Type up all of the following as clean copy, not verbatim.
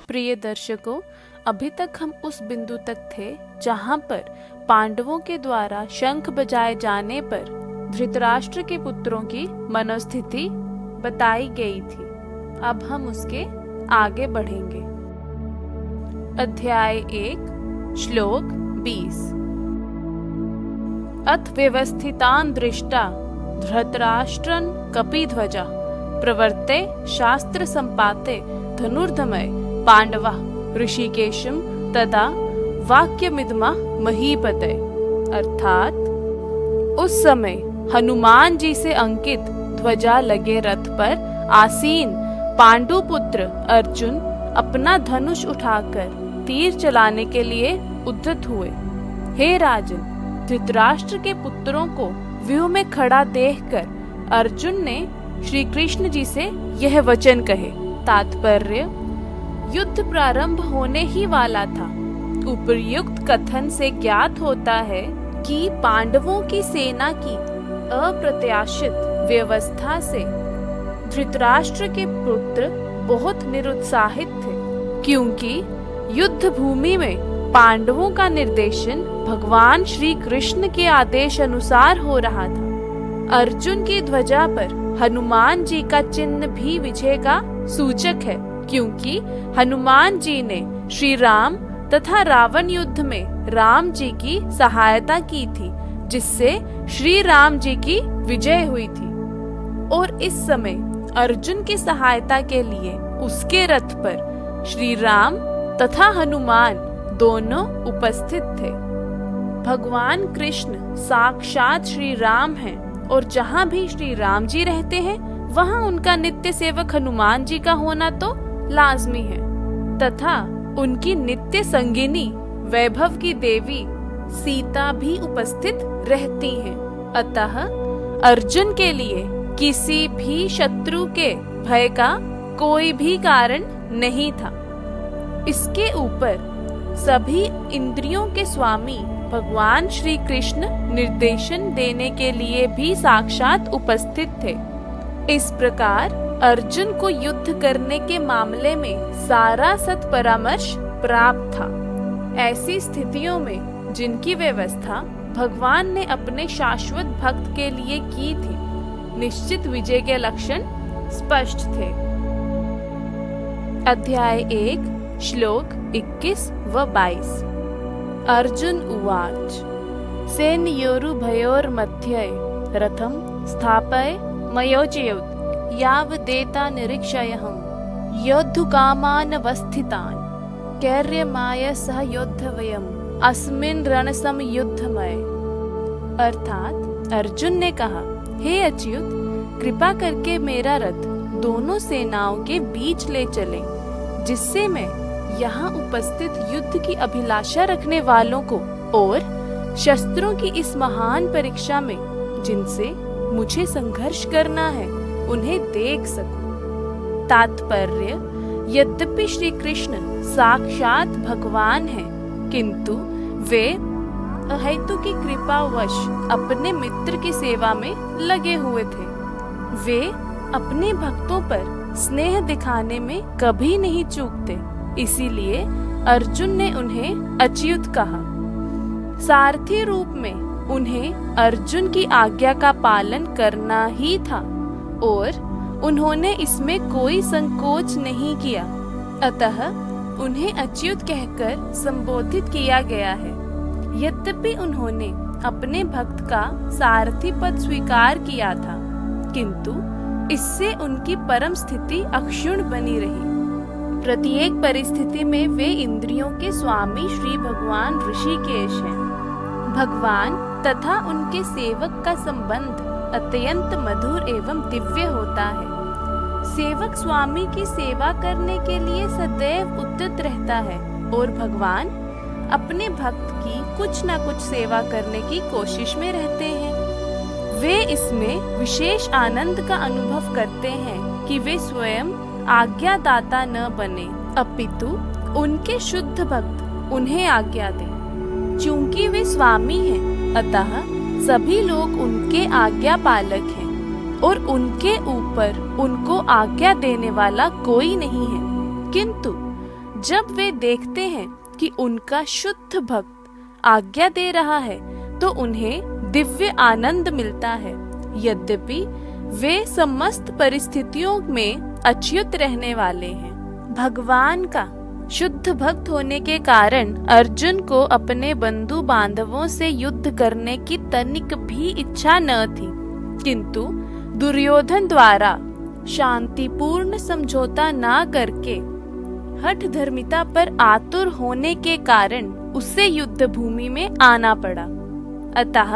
प्रिय दर्शकों, अभी तक हम उस बिंदु तक थे जहाँ पर पांडवों के द्वारा शंख बजाए जाने पर धृतराष्ट्र के पुत्रों की मनोस्थिति बताई गई थी। अब हम उसके आगे बढ़ेंगे। अध्याय 1 श्लोक 20। अथ व्यवस्थितान् दृष्टा धृतराष्ट्रन् कपिध्वजा प्रवर्ते शास्त्र संपाते धनुर्धमय पांडवा ऋषिकेशम तदा वाक्यमिदमा महीपते। अर्थात उस समय हनुमान जी से अंकित ध्वजा लगे रथ पर आसीन पांडुपुत्र अर्जुन अपना धनुष उठाकर तीर चलाने के लिए उद्यत हुए। हे राजन, धृतराष्ट्र के पुत्रों को व्यूह में खड़ा देखकर अर्जुन ने श्री कृष्ण जी से यह वचन कहे। तात्पर्य: युद्ध प्रारंभ होने ही वाला था। उपर्युक्त कथन से ज्ञात होता है कि पांडवों की सेना की अप्रत्याशित व्यवस्था से धृतराष्ट्र के पुत्र बहुत निरुत्साहित थे, क्योंकि युद्ध भूमि में पांडवों का निर्देशन भगवान श्री कृष्ण के आदेश अनुसार हो रहा था। अर्जुन की ध्वजा पर हनुमान जी का चिन्ह भी विजय का सूचक है, क्योंकि हनुमान जी ने श्री राम तथा रावण युद्ध में राम जी की सहायता की थी, जिससे श्री राम जी की विजय हुई थी। और इस समय अर्जुन की सहायता के लिए उसके रथ पर श्री राम तथा हनुमान दोनों उपस्थित थे। भगवान कृष्ण साक्षात श्री राम हैं, और जहाँ भी श्री राम जी रहते हैं वहाँ उनका नित्य सेवक हनुमान जी का होना तो लाजमी है, तथा उनकी नित्य संगिनी वैभव की देवी सीता भी उपस्थित रहती हैं। अतः अर्जुन के लिए किसी भी शत्रु के भय का कोई भी कारण नहीं था। इसके ऊपर सभी इंद्रियों के स्वामी भगवान श्री कृष्ण निर्देशन देने के लिए भी साक्षात उपस्थित थे। इस प्रकार अर्जुन को युद्ध करने के मामले में सारा सत्परामर्श प्राप्त था। ऐसी स्थितियों में जिनकी व्यवस्था भगवान ने अपने शाश्वत भक्त के लिए की थी, निश्चित विजय के लक्षण स्पष्ट थे। अध्याय 1 श्लोक 21 व 22। अर्जुन उवाच सेनयोरुभयोर्मध्ये रथं स्थापय मयोजयेत् यावदेता निरीक्षयहं योद्धुकामानवस्थितान् कैर्यमाय सह योद्धवयम् अस्मिन् रणसमयुद्धमय। अर्थात अर्जुन ने कहा, हे अच्युत, कृपा करके मेरा रथ दोनों सेनाओं के बीच ले चले, जिससे मैं यहाँ उपस्थित युद्ध की अभिलाषा रखने वालों को और शस्त्रों की इस महान परीक्षा में जिनसे मुझे संघर्ष करना है उन्हें देख सकूं। तात्पर्य: यद्यपि श्री कृष्ण साक्षात भगवान हैं, किंतु वे अहेतु की कृपावश अपने मित्र की सेवा में लगे हुए थे। वे अपने भक्तों पर स्नेह दिखाने में कभी नहीं चूकते, इसीलिए अर्जुन ने उन्हें अच्युत कहा। सारथी रूप में उन्हें अर्जुन की आज्ञा का पालन करना ही था, और उन्होंने इसमें कोई संकोच नहीं किया। अतः उन्हें अच्युत कहकर संबोधित किया गया है। यद्यपि उन्होंने अपने भक्त का सारथी पद स्वीकार किया था, किंतु इससे उनकी परम स्थिति अक्षुण्ण बनी रही। प्रत्येक परिस्थिति में वे इंद्रियों के स्वामी श्री भगवान ऋषिकेश हैं। भगवान तथा उनके सेवक का संबंध अत्यंत मधुर एवं दिव्य होता है। सेवक स्वामी की सेवा करने के लिए सदैव उद्यत रहता है, और भगवान अपने भक्त की कुछ न कुछ सेवा करने की कोशिश में रहते हैं। वे इसमें विशेष आनंद का अनुभव करते हैं कि वे स्वयं आज्ञादाता न बने, अपितु उनके शुद्ध भक्त उन्हें आज्ञा दें। चूंकि वे स्वामी हैं, अतः सभी लोग उनके आज्ञा पालक हैं, और उनके ऊपर उनको आज्ञा देने वाला कोई नहीं है। किंतु जब वे देखते हैं कि उनका शुद्ध भक्त आज्ञा दे रहा है तो उन्हें दिव्य आनंद मिलता है। यद्यपि वे समस्त परिस्थितियों में अच्युत रहने वाले हैं। भगवान का शुद्ध भक्त होने के कारण अर्जुन को अपने बंधु बांधवों से युद्ध करने की तनिक भी इच्छा न थी, किंतु दुर्योधन द्वारा शांतिपूर्ण समझौता न करके हठ धर्मिता पर आतुर होने के कारण उसे युद्ध भूमि में आना पड़ा। अतः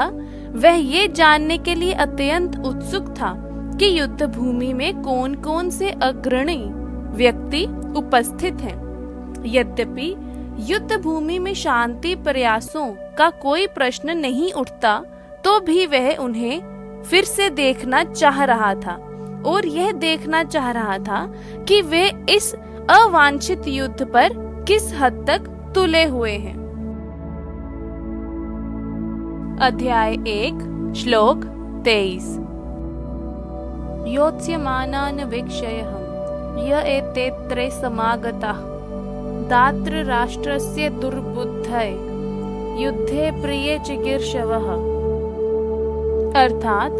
वह ये जानने के लिए अत्यंत उत्सुक था कि युद्ध भूमि में कौन कौन से अग्रणी व्यक्ति उपस्थित हैं। यद्यपि युद्ध भूमि में शांति प्रयासों का कोई प्रश्न नहीं उठता, तो भी वह उन्हें फिर से देखना चाह रहा था और यह देखना चाह रहा था कि वे इस अवांछित युद्ध पर किस हद तक तुले हुए हैं। अध्याय 1 श्लोक 23। योत्स्यमानान् वीक्षयः य एतेऽत्रे समागताः दात्र राष्ट्रस्य दुर्बुद्धये युद्धे प्रिये चिकीर्षवः। अर्थात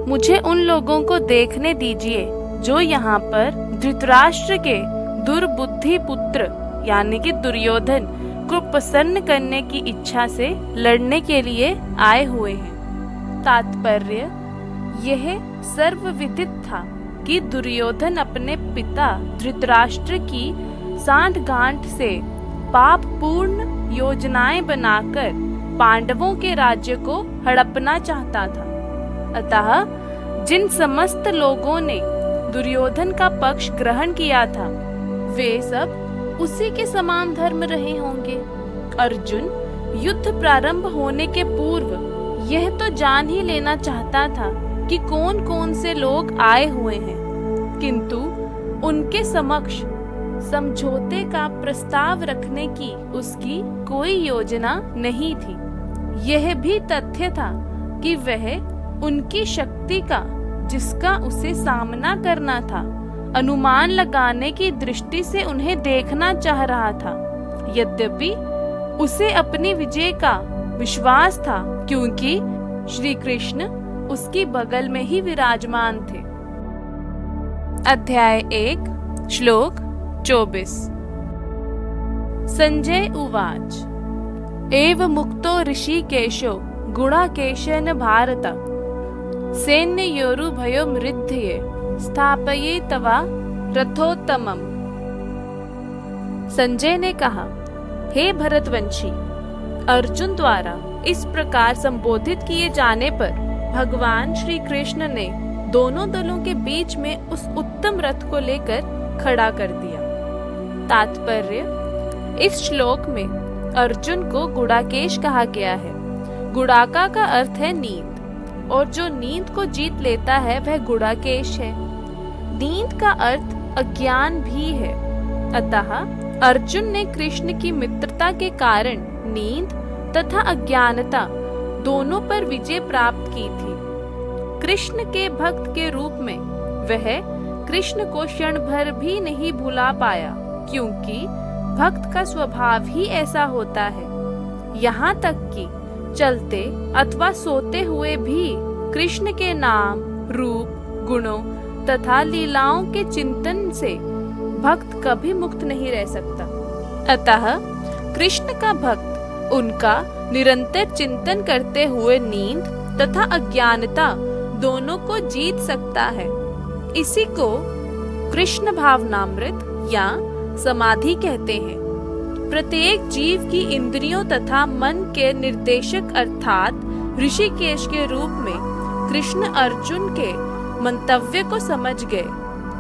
मुझे उन लोगों को देखने दीजिए जो यहाँ पर धृतराष्ट्र के दुर्बुद्धि पुत्र यानी कि दुर्योधन को प्रसन्न करने की इच्छा से लड़ने के लिए आए हुए हैं। तात्पर्य यह सर्वविदित था कि दुर्योधन अपने पिता धृतराष्ट्र की सांठगांठ से पाप पूर्ण योजनाएं बनाकर पांडवों के राज्य को हड़पना चाहता था। अतः जिन समस्त लोगों ने दुर्योधन का पक्ष ग्रहण किया था वे सब उसी के समान धर्म रहे होंगे। अर्जुन युद्ध प्रारंभ होने के पूर्व यह तो जान ही लेना चाहता था कि कौन कौन से लोग आए हुए हैं, किंतु उनके समक्ष समझौते का प्रस्ताव रखने की उसकी कोई योजना नहीं थी। यह भी तथ्य था कि वह उनकी शक्ति का जिसका उसे सामना करना था अनुमान लगाने की दृष्टि से उन्हें देखना चाह रहा था। यद्यपि उसे अपनी विजय का विश्वास था, क्योंकि श्री कृष्ण उसकी बगल में ही विराजमान थे। अध्याय 1 श्लोक 24। संजय उवाच एव मुक्तो ऋषिकेशो गुणाकेशेन भारत सैन्ययोरुभयो मृद्धये स्थापये तवा रथोत्तमम्। संजय ने कहा, हे भरतवंशी, अर्जुन द्वारा इस प्रकार संबोधित किए जाने पर भगवान श्री कृष्ण ने दोनों दलों के बीच में उस उत्तम रथ को लेकर खड़ा कर दिया। तात्पर्य इस श्लोक में अर्जुन को गुड़ाकेश कहा गया है। गुड़ाका का अर्थ है नींद, और जो नींद को जीत लेता है वह गुड़ाकेश है। नींद का अर्थ अज्ञान भी है। अतः अर्जुन ने कृष्ण की मित्रता के कारण नींद तथा अज्ञानता दोनों पर विजय प्राप्त की थी। कृष्ण के भक्त के रूप में वह कृष्ण को क्षण भर भी नहीं भुला पाया, क्योंकि भक्त का स्वभाव ही ऐसा होता है। यहाँ तक कि चलते अथवा सोते हुए भी कृष्ण के नाम, रूप, गुणों तथा लीलाओं के चिंतन से भक्त कभी मुक्त नहीं रह सकता। अतः कृष्ण का भक्त उनका निरंतर चिंतन करते हुए नींद तथा अज्ञानता दोनों को जीत सकता है। इसी को कृष्ण भावनामृत या समाधि कहते हैं। प्रत्येक जीव की इंद्रियों तथा मन के निर्देशक अर्थात ऋषिकेश के रूप में कृष्ण अर्जुन के मंतव्य को समझ गए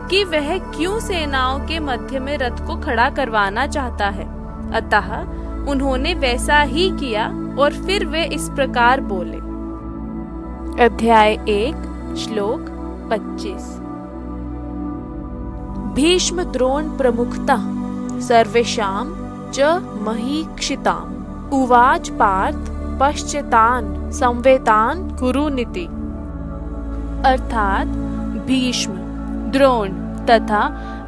कि वह क्यों सेनाओं के मध्य में रथ को खड़ा करवाना चाहता है। अतः उन्होंने वैसा ही किया और फिर वे इस प्रकार बोले। अध्याय 1 श्लोक 25। भीष्म द्रोण प्रमुखता सर्वेषां च महीक्षिताम् उवाच पार्थ पश्चातान् संवेतान् कुरुनिति। अर्थात भीष्म, द्रोण तथा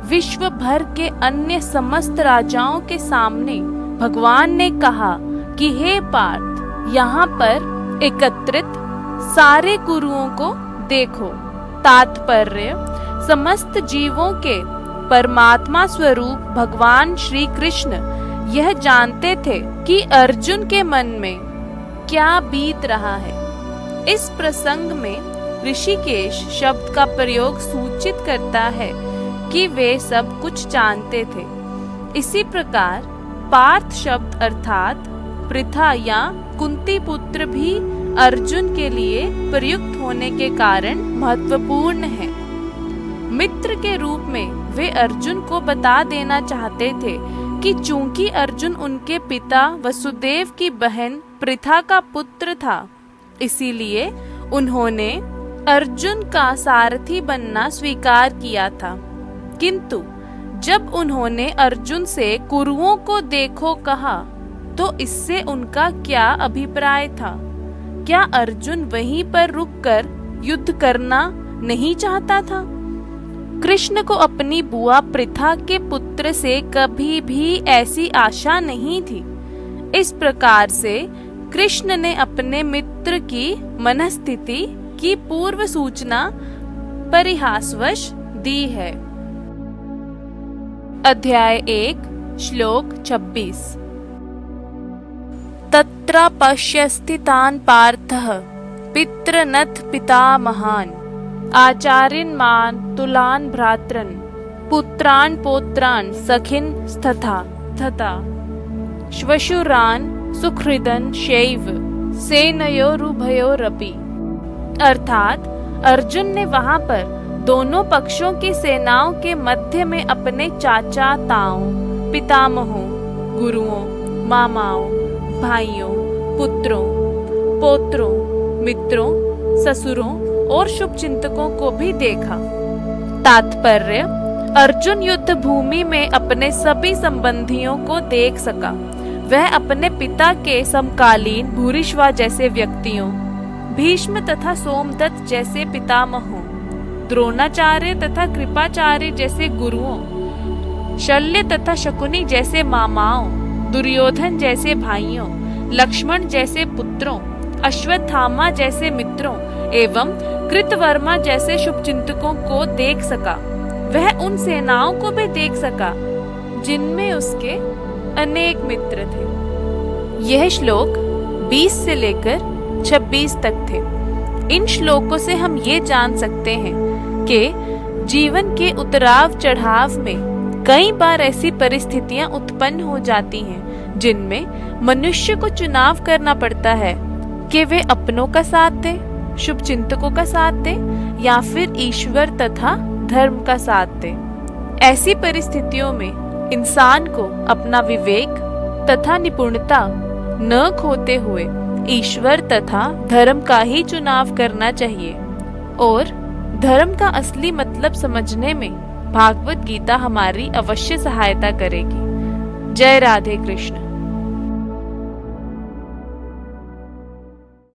विश्व भर के अन्य समस्त राजाओं के सामने भगवान ने कहा कि हे पार्थ, यहाँ पर एकत्रित सारे गुरुओं को देखो। तात्पर्य, समस्त जीवों के परमात्मा स्वरूप भगवान श्री कृष्ण यह जानते थे कि अर्जुन के मन में क्या बीत रहा है। इस प्रसंग में ऋषिकेश शब्द का प्रयोग सूचित करता है कि वे सब कुछ जानते थे। इसी प्रकार पार्थ शब्द अर्थात पृथा या कुंती पुत्र भी अर्जुन के लिए प्रयुक्त होने के कारण महत्वपूर्ण है। मित्र के रूप में वे अर्जुन को बता देना चाहते थे कि चूंकि अर्जुन उनके पिता वसुदेव की बहन पृथा का पुत्र था, इसीलिए उन्होंने अर्जुन का सारथी बनना स्वीकार किया था। किंतु जब उन्होंने अर्जुन से कुरुओं को देखो कहा, तो इससे उनका क्या अभिप्राय था? क्या अर्जुन वहीं पर रुककर युद्ध करना नहीं चाहता था? कृष्ण को अपनी बुआ पृथा के पुत्र से कभी भी ऐसी आशा नहीं थी। इस प्रकार से कृष्ण ने अपने मित्र की मनस्थिति की पूर्व सूचना परिहासवश दी है। अध्याय 1 श्लोक 26। तत्र पश्यस्ति तान् पार्थः पितृनथ पितामहान् आचार्यन्मान् तुलान् भ्रातॄन् पुत्रान् पौत्रान् सखीन् तथा श्वशुरान् सुहृदन् शैव सेनयोरुभयोरपि। अर्थात अर्जुन ने वहां पर दोनों पक्षों की सेनाओं के मध्य में अपने चाचा ताओं, पितामहों, गुरुओं, मामाओं, भाइयों, पुत्रों, पौत्रों, मित्रों, ससुरों और शुभचिंतकों को भी देखा। तात्पर्य, अर्जुन युद्ध भूमि में अपने सभी संबंधियों को देख सका। वह अपने पिता के समकालीन भूरिश्वा जैसे व्यक्तियों, भीष्म तथा सोमदत्त जैसे पितामहों, द्रोणाचार्य तथा कृपाचार्य जैसे गुरुओं, शल्य तथा शकुनी जैसे मामाओं, दुर्योधन जैसे भाइयों, लक्ष्मण जैसे पुत्रों, अश्वत्थामा जैसे मित्रों एवं कृतवर्मा जैसे शुभचिंतकों को देख सका। वह उन सेनाओं को भी देख सका जिनमें उसके अनेक मित्र थे। यह श्लोक 20 से लेकर 26 तक थे। इन श्लोकों से हम ये जान सकते हैं कि जीवन के उतराव चढ़ाव में कई बार ऐसी परिस्थितियां उत्पन्न हो जाती हैं जिनमें मनुष्य को चुनाव करना पड़ता है कि वे अपनों का साथ दे, शुभचिंतकों का साथ दे या फिर ईश्वर तथा धर्म का साथ दे। ऐसी परिस्थितियों में इंसान को अपना विवेक तथा निपुणता न खोते हुए ईश्वर तथा धर्म का ही चुनाव करना चाहिए और धर्म का असली मतलब समझने में भागवत गीता हमारी अवश्य सहायता करेगी। जय राधे कृष्ण।